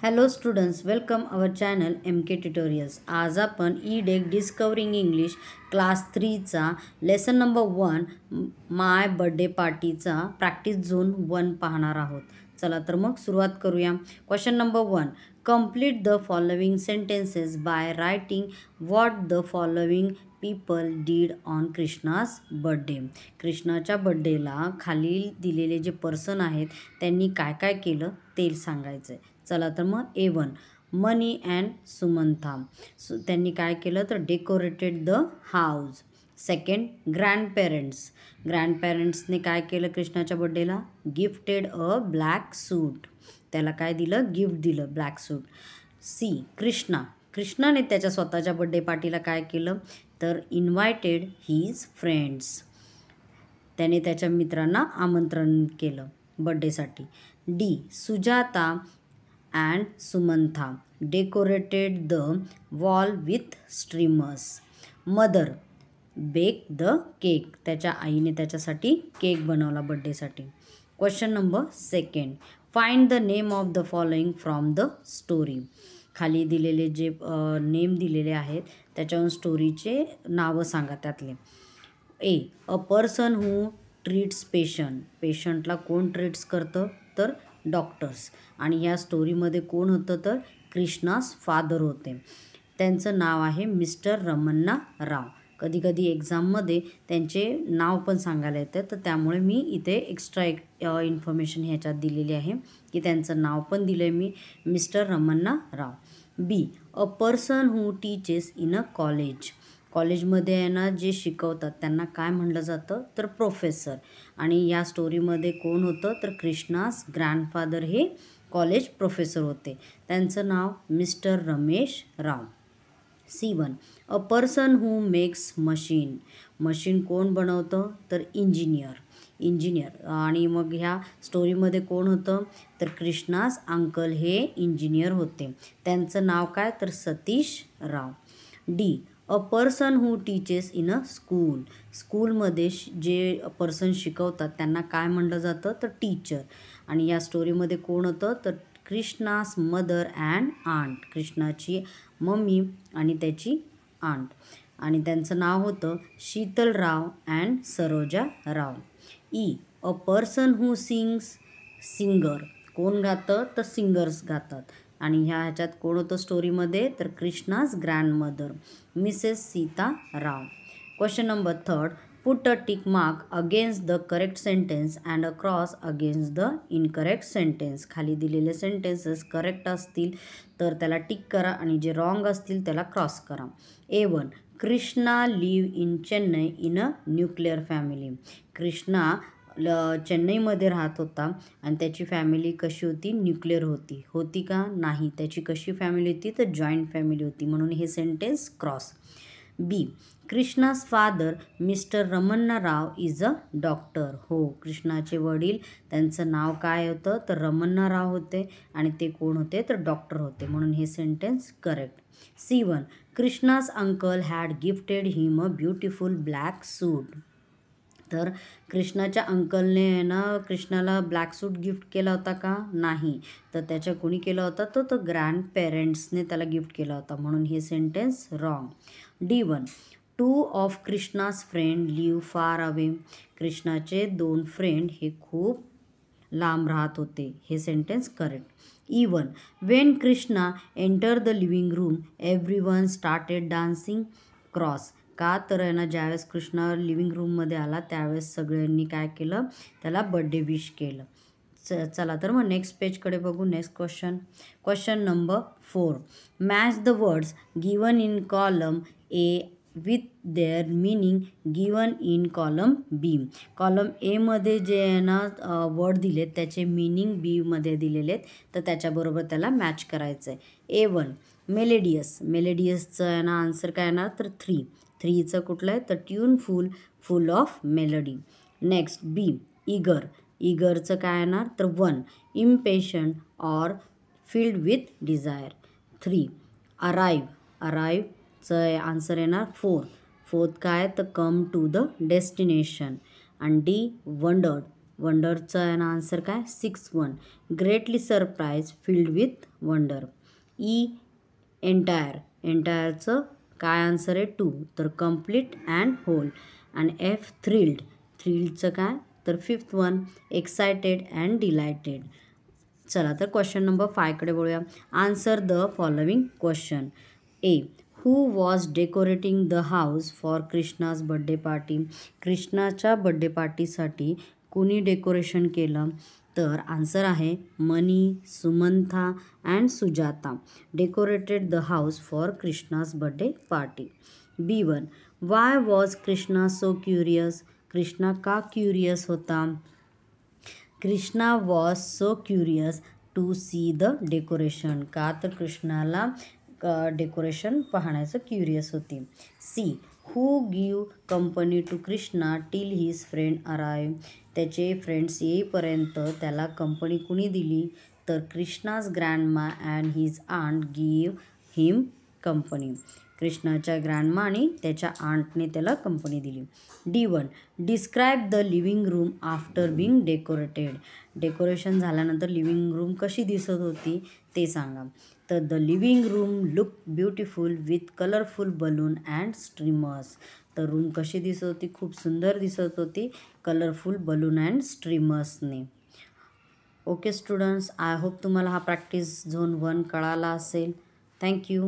Hello students, welcome our channel M K tutorials. आज आपण ई-डेक डिस्कवरिंग इंग्लिश क्लास 3चा लेसन नंबर 1 माय बर्थडे पार्टीचा प्रॅक्टिस झोन 1 पाहणार आहोत. चला तर मग सुरुवात करूया. Question number 1, complete the following sentences by writing what the following people did on Krishna's birthday. कृष्णाच्या बर्थडेला खालील दिलेले जे पर्सन आहेत त्यांनी काय काय केलं ते सांगायचं आहे. चला तर मग A1, मनी अँड सुमंथा. त्यांनी काय केलं तर डेकोरेटेड द हाऊस. सेकंड, ग्रँडपेरेंट्सने काय केलं कृष्णाच्या बर्थडेला? गिफ्टेड अ ब्लॅक सूट. त्याला काय दिलं? गिफ्ट दिलं, ब्लॅक सूट. सी, कृष्णाने त्याच्या स्वतःच्या बर्थडे पार्टीला काय केलं तर इन्व्हायटेड हीज फ्रेंड्स. त्याने त्याच्या मित्रांना आमंत्रण केलं बर्थडेसाठी. D, Sujata and Sumantha decorated the wall with streamers. Mother bake the cake. त्याच्या आईने त्याच्यासाठी केक बनवला बर्थडेसाठी. Question number 2, find the name of the following from the story. खाली दिलेले जे नेम दिलेले आहेत त्याच्यावरून स्टोरीचे नावं सांगा त्यातले. ए, अ पर्सन हू ट्रीट्स पेशंटला कोण ट्रीट्स करतं तर डॉक्टर्स. आणि ह्या स्टोरीमध्ये कोण होतं तर कृष्णास फादर होते. त्यांचं नाव आहे मिस्टर रमन्ना राव. कधी कधी एक्झाममध्ये त्यांचे नाव पण सांगायला येतं, तर त्यामुळे मी इथे एक्स्ट्रा इन्फॉर्मेशन ह्याच्यात दिलेली आहे की त्यांचं नाव पण दिलं आहे मी, mister Ramanna Rao. B, a person who teaches in a college. कॉलेजमध्ये आहे ना जे शिकवतात त्यांना काय म्हणलं जातं तर प्रोफेसर. आणि या स्टोरीमध्ये कोण होतं तर कृष्णास ग्रँडफादर हे कॉलेज प्रोफेसर होते. त्यांचं नाव mister Ramesh Rao. C1, a person who makes machine कोण बनवतं तर इंजिनियर. आणि मग ह्या स्टोरीमध्ये कोण होतं तर कृष्णास अंकल हे इंजिनियर होते. त्यांचं नाव काय तर Satish Rao. D, a person who teaches in a स्कूलमध्ये जे पर्सन शिकवतात त्यांना काय म्हणलं जातं तर टीचर. आणि या स्टोरीमध्ये कोण होतं तर कृष्णास मदर अँड आंट. कृष्णाची मम्मी आणि त्याची आंट. आणि त्यांचं नाव होतं Sheetal Rao and Saroja Rao. E, a person who singer. कोण गातं तर सिंगर्स गातात. आणि ह्याच्यात कोण होतं स्टोरीमध्ये तर Krishna's grandmother Mrs Sita Rao. Question number 3, put a tick mark against the correct sentence and a cross against the incorrect sentence. खाली दिलेले सेंटेन्सेस करेक्ट असतील तर त्याला टिक करा आणि जे रॉंग असतील त्याला क्रॉस करा. A1, Krishna live in Chennai in a nuclear family. Krishna चेन्नईमध्ये राहत होता आणि त्याची फॅमिली कशी होती? न्यूक्लिअर होती का? नाही. त्याची कशी फॅमिली होती तर जॉईंट फॅमिली होती, म्हणून हे सेंटेन्स क्रॉस. बी, कृष्णास father mister Ramanna Rao is a doctor. हो, कृष्णाचे वडील त्यांचं नाव काय होतं तर रमन्ना राव होते आणि ते कोण होते तर डॉक्टर होते, म्हणून हे sentence correct. C1, Krishna's uncle had gifted him a beautiful black suit. तर कृष्णाच्या अंकलने ना कृष्णाला ब्लॅक सूट गिफ्ट केला होता का? नाही. तर त्याच्या कोणी केला होता तर ग्रँडपेरेंट्सने त्याला गिफ्ट केला होता, म्हणून हे sentence wrong. D1, 2 of Krishna's friend live far away. कृष्णाचे 2 फ्रेंड हे खूप लांब राहत होते, हे sentence correct. E1, when Krishna enter the living room everyone started dancing. Cross. का तर आहे ना ज्यावेळेस कृष्णा लिव्हिंग रूममध्ये आला त्यावेळेस सगळ्यांनी काय केलं त्याला बर्थडे विश केलं. चला तर मग नेक्स्ट पेजकडे बघू. Next question number 4, match the words given in column A with their meaning given in column B. Column एमध्ये जे आहे ना वर्ड दिलेत त्याचे मीनिंग बीमध्ये दिलेले आहेत, तर त्याच्याबरोबर त्याला मॅच करायचं आहे. A1, मेलेडियसचं आहे ना आन्सर काय येणार तर 3चं कुठलं आहे तर tuneful, full of melody. Next B, इगरचं काय येणार तर 1, impatient or filled with desire. 3, अराईव्हचं आन्सर येणार 4th काय तर कम टू द डेस्टिनेशन. आणि डी, वंडर्ड वंडरचा आहे ना आन्सर काय 6-1. Greatly surprise filled with wonder. E entire, एंटायरचं काय आन्सर आहे 2, तर कम्प्लीट अँड होल. आणि एफ थ्रिल्ड, थ्रिल्डचं काय तर 5th वन एक्सायटेड अँड डिलायटेड. चला तर क्वेश्चन नंबर 5कडे बोलूया. Answer the following question. A, who was decorating the house for Krishna's birthday party. कृष्णाच्या बड्डे पार्टीसाठी कुणी डेकोरेशन केलं, तर आन्सर आहे Mani, Sumantha and Sujata decorated the house for Krishna's birthday party. B1, why was Krishna so curious. Krishna का क्युरियस होता. Krishna was so curious to see the decoration. का तर कृष्णाला डेकोरेशन पाहण्याचं क्युरियस होती. C, who give company to Krishna till his friend arrive. त्याचे friends येईपर्यंत त्याला कंपनी कुणी दिली, तर Krishna's grandma and his aunt give him company. कृष्णाच्या ग्रँडमा आणि त्याच्या आंटने त्याला कंपनी दिली. D1, describe the living room after being decorated. Decoration झाल्यानंतर लिव्हिंग रूम कशी दिसत होती ते सांगा. तर the living room look beautiful with colourful balloon and streamers. तर रूम कशी दिसत होती, खूप सुंदर दिसत होती कलरफुल बलून अँड स्ट्रीमर्सने. ओके स्टुडंट्स, आय होप तुम्हाला हा प्रॅक्टिस झोन 1 कळाला असेल. थँक्यू.